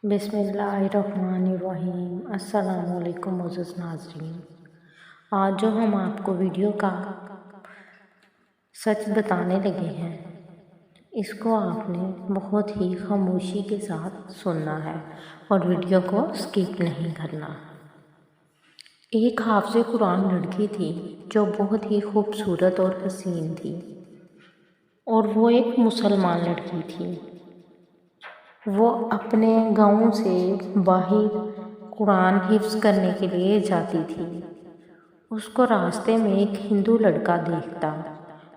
بسم اللہ الرحمن الرحیم۔ السلام علیکم معزز ناظرین، آج جو ہم آپ کو ویڈیو کا سچ بتانے لگے ہیں اس کو آپ نے بہت ہی خاموشی کے ساتھ سننا ہے اور ویڈیو کو سکپ نہیں کرنا۔ ایک حافظ قرآن لڑکی تھی جو بہت ہی خوبصورت اور حسین تھی، اور وہ ایک مسلمان لڑکی تھی۔ وہ اپنے گاؤں سے باہر قرآن حفظ کرنے کے لیے جاتی تھی۔ اس کو راستے میں ایک ہندو لڑکا دیکھتا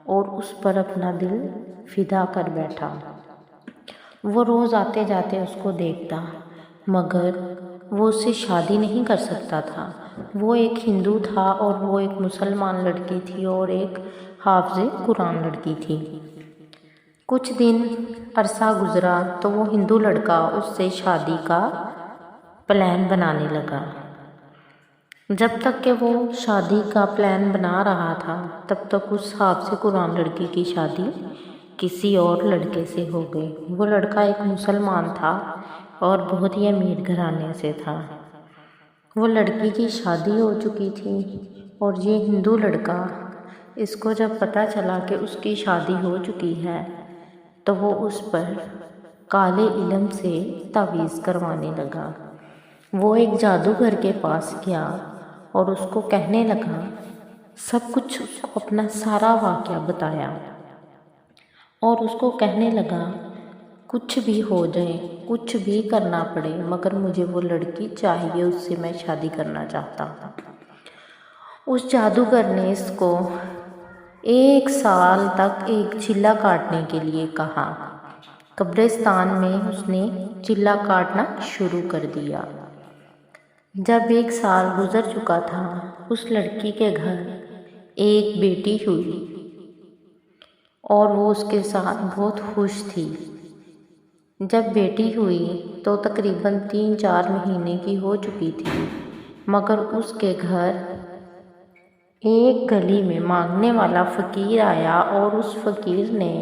اور اس پر اپنا دل فدا کر بیٹھا۔ وہ روز آتے جاتے اس کو دیکھتا، مگر وہ اس سے شادی نہیں کر سکتا تھا۔ وہ ایک ہندو تھا اور وہ ایک مسلمان لڑکی تھی اور ایک حافظ قرآن لڑکی تھی۔ کچھ دن عرصہ گزرا تو وہ ہندو لڑکا اس سے شادی کا پلان بنانے لگا۔ جب تک کہ وہ شادی کا پلان بنا رہا تھا تب تک اس حافظ قرآن لڑکی کی شادی کسی اور لڑکے سے ہو گئی۔ وہ لڑکا ایک مسلمان تھا اور بہت ہی امیر گھرانے سے تھا۔ وہ لڑکی کی شادی ہو چکی تھی اور یہ ہندو لڑکا، اس کو جب پتہ چلا کہ اس کی شادی ہو چکی ہے تو وہ اس پر کالے علم سے تعویذ کروانے لگا۔ وہ ایک جادوگر کے پاس گیا اور اس کو کہنے لگا، سب کچھ اس کو اپنا سارا واقعہ بتایا اور اس کو کہنے لگا کچھ بھی ہو جائے، کچھ بھی کرنا پڑے، مگر مجھے وہ لڑکی چاہیے، اس سے میں شادی کرنا چاہتا ہوں۔ اس جادوگر نے اس کو 1 سال تک ایک چلہ کاٹنے کے لیے کہا۔ قبرستان میں اس نے چلہ کاٹنا شروع کر دیا۔ جب 1 سال گزر چکا تھا، اس لڑکی کے گھر ایک بیٹی ہوئی اور وہ اس کے ساتھ بہت خوش تھی۔ جب بیٹی ہوئی تو تقریباً 3-4 مہینے کی ہو چکی تھی، مگر اس کے گھر ایک گلی میں مانگنے والا فقیر آیا اور اس فقیر نے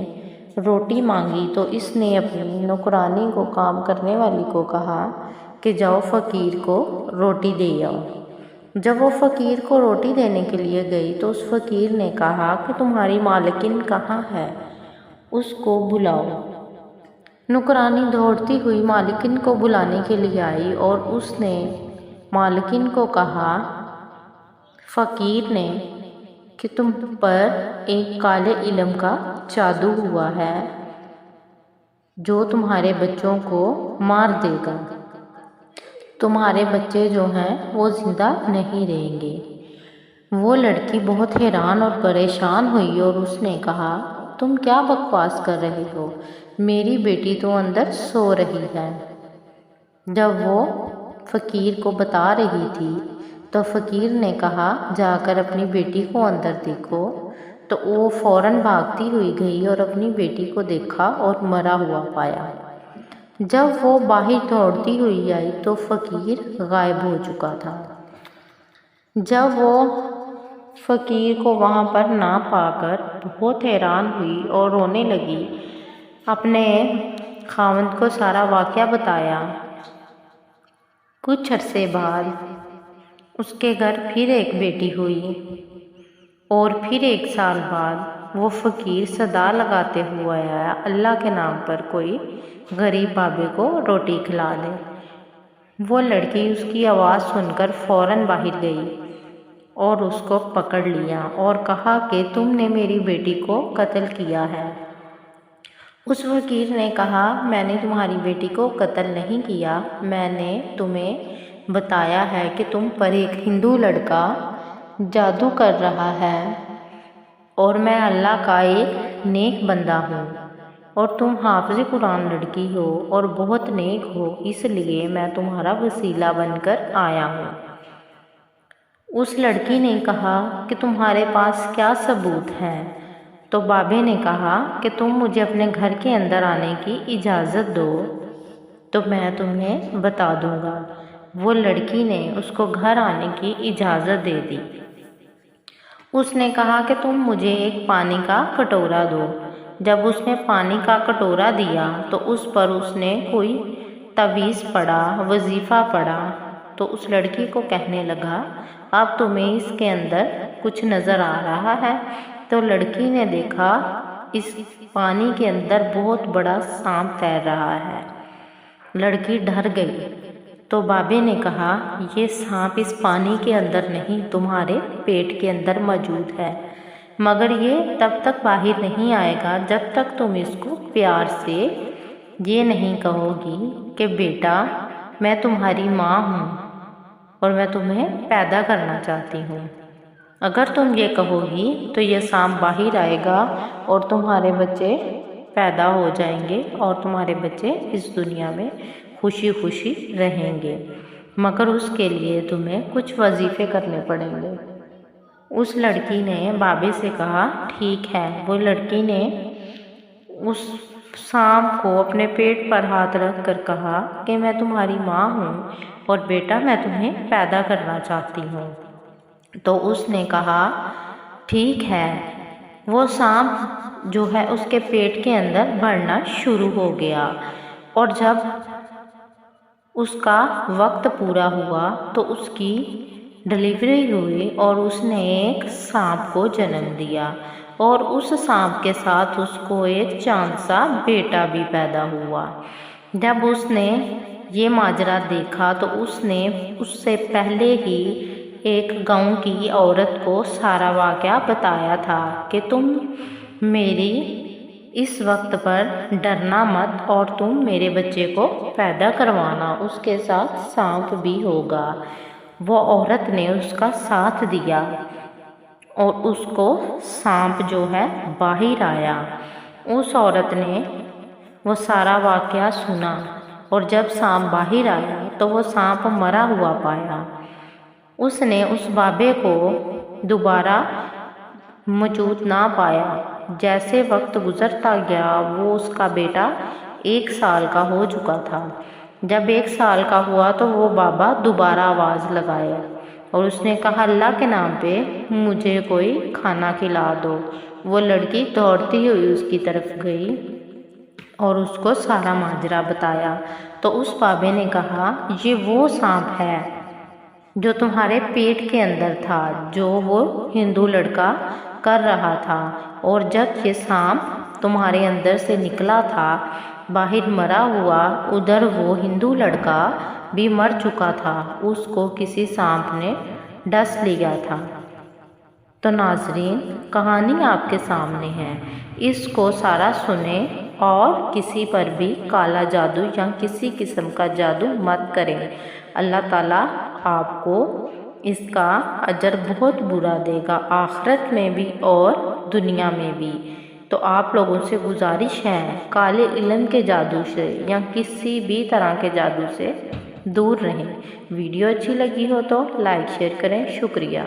روٹی مانگی تو اس نے اپنی نوکرانی کو، کام کرنے والی کو کہا کہ جاؤ فقیر کو روٹی دے آؤ۔ جب وہ فقیر کو روٹی دینے کے لیے گئی تو اس فقیر نے کہا کہ تمہاری مالکن کہاں ہے، اس کو بلاؤ۔ نوکرانی دوڑتی ہوئی مالکن کو بلانے کے لیے آئی اور اس نے مالکن کو کہا فقیر نے کہ تم پر ایک کالے علم کا جادو ہوا ہے جو تمہارے بچوں کو مار دے گا، تمہارے بچے جو ہیں وہ زندہ نہیں رہیں گے۔ وہ لڑکی بہت حیران اور پریشان ہوئی اور اس نے کہا تم کیا بکواس کر رہے ہو، میری بیٹی تو اندر سو رہی ہے۔ جب وہ فقیر کو بتا رہی تھی تو فقیر نے کہا جا کر اپنی بیٹی کو اندر دیکھو، تو وہ فوراً بھاگتی ہوئی گئی اور اپنی بیٹی کو دیکھا اور مرا ہوا پایا۔ جب وہ باہر دوڑتی ہوئی آئی تو فقیر غائب ہو چکا تھا۔ جب وہ فقیر کو وہاں پر نہ پا کر بہت حیران ہوئی اور رونے لگی، اپنے خاوند کو سارا واقعہ بتایا۔ کچھ عرصے بعد اس کے گھر پھر ایک بیٹی ہوئی اور پھر 1 سال بعد وہ فقیر صدا لگاتے ہوئے آیا، اللہ کے نام پر کوئی غریب بابے کو روٹی کھلا دے۔ وہ لڑکی اس کی آواز سن کر فوراً باہر گئی اور اس کو پکڑ لیا اور کہا کہ تم نے میری بیٹی کو قتل کیا ہے۔ اس فقیر نے کہا میں نے تمہاری بیٹی کو قتل نہیں کیا، میں نے تمہیں بتایا ہے کہ تم پر ایک ہندو لڑکا جادو کر رہا ہے اور میں اللہ کا ایک نیک بندہ ہوں اور تم حافظ قرآن لڑکی ہو اور بہت نیک ہو، اس لیے میں تمہارا وسیلہ بن کر آیا ہوں۔ اس لڑکی نے کہا کہ تمہارے پاس کیا ثبوت ہے؟ تو بابے نے کہا کہ تم مجھے اپنے گھر کے اندر آنے کی اجازت دو تو میں تمہیں بتا دوں گا۔ وہ لڑکی نے اس کو گھر آنے کی اجازت دے دی۔ اس نے کہا کہ تم مجھے ایک پانی کا کٹورا دو۔ جب اس نے پانی کا کٹورا دیا تو اس پر اس نے کوئی تعویذ پڑھا، وظیفہ پڑھا تو اس لڑکی کو کہنے لگا اب تمہیں اس کے اندر کچھ نظر آ رہا ہے؟ تو لڑکی نے دیکھا اس پانی کے اندر بہت بڑا سانپ تیر رہا ہے۔ لڑکی ڈر گئی تو بابے نے کہا یہ سانپ اس پانی کے اندر نہیں، تمہارے پیٹ کے اندر موجود ہے، مگر یہ تب تک باہر نہیں آئے گا جب تک تم اس کو پیار سے یہ نہیں کہو گی کہ بیٹا میں تمہاری ماں ہوں اور میں تمہیں پیدا کرنا چاہتی ہوں۔ اگر تم یہ کہو گی تو یہ سانپ باہر آئے گا اور تمہارے بچے پیدا ہو جائیں گے اور تمہارے بچے اس دنیا میں خوشی خوشی رہیں گے، مگر اس کے لیے تمہیں کچھ وظیفے کرنے پڑیں گے۔ اس لڑکی نے بابے سے کہا ٹھیک ہے۔ وہ لڑکی نے اس سانپ کو اپنے پیٹ پر ہاتھ رکھ کر کہا کہ میں تمہاری ماں ہوں اور بیٹا میں تمہیں پیدا کرنا چاہتی ہوں۔ تو اس نے کہا ٹھیک ہے۔ وہ سانپ جو ہے اس کے پیٹ کے اندر بڑھنا شروع ہو گیا اور جب اس کا وقت پورا ہوا تو اس کی ڈلیوری ہوئی اور اس نے ایک سانپ کو جنم دیا اور اس سانپ کے ساتھ اس کو ایک چاند سا بیٹا بھی پیدا ہوا۔ جب اس نے یہ ماجرا دیکھا تو اس نے اس سے پہلے ہی ایک گاؤں کی عورت کو سارا واقعہ بتایا تھا کہ تم میری اس وقت پر ڈرنا مت اور تم میرے بچے کو پیدا کروانا، اس کے ساتھ سانپ بھی ہوگا۔ وہ عورت نے اس کا ساتھ دیا اور اس کو سانپ جو ہے باہر آیا۔ اس عورت نے وہ سارا واقعہ سنا اور جب سانپ باہر آیا تو وہ سانپ مرا ہوا پایا۔ اس نے اس بابے کو دوبارہ موجود نہ پایا۔ جیسے وقت گزرتا گیا وہ اس کا بیٹا 1 سال کا ہو چکا تھا۔ جب 1 سال کا ہوا تو وہ بابا دوبارہ آواز لگایا اور اس نے کہا اللہ کے نام پہ مجھے کوئی کھانا کھلا دو۔ وہ لڑکی دوڑتی ہوئی اس کی طرف گئی اور اس کو سارا ماجرا بتایا تو اس بابے نے کہا یہ وہ سانپ ہے جو تمہارے پیٹ کے اندر تھا، جو وہ ہندو لڑکا کر رہا تھا، اور جب یہ سانپ تمہارے اندر سے نکلا تھا باہر مرا ہوا، ادھر وہ ہندو لڑکا بھی مر چکا تھا، اس کو کسی سانپ نے ڈس لیا تھا۔ تو ناظرین کہانی آپ کے سامنے ہے، اس کو سارا سنیں اور کسی پر بھی کالا جادو یا کسی قسم کا جادو مت کریں، اللہ تعالیٰ آپ کو اس کا اجر بہت برا دے گا، آخرت میں بھی اور دنیا میں بھی۔ تو آپ لوگوں سے گزارش ہے کالے علم کے جادو سے یا کسی بھی طرح کے جادو سے دور رہیں۔ ویڈیو اچھی لگی ہو تو لائک شیئر کریں، شکریہ۔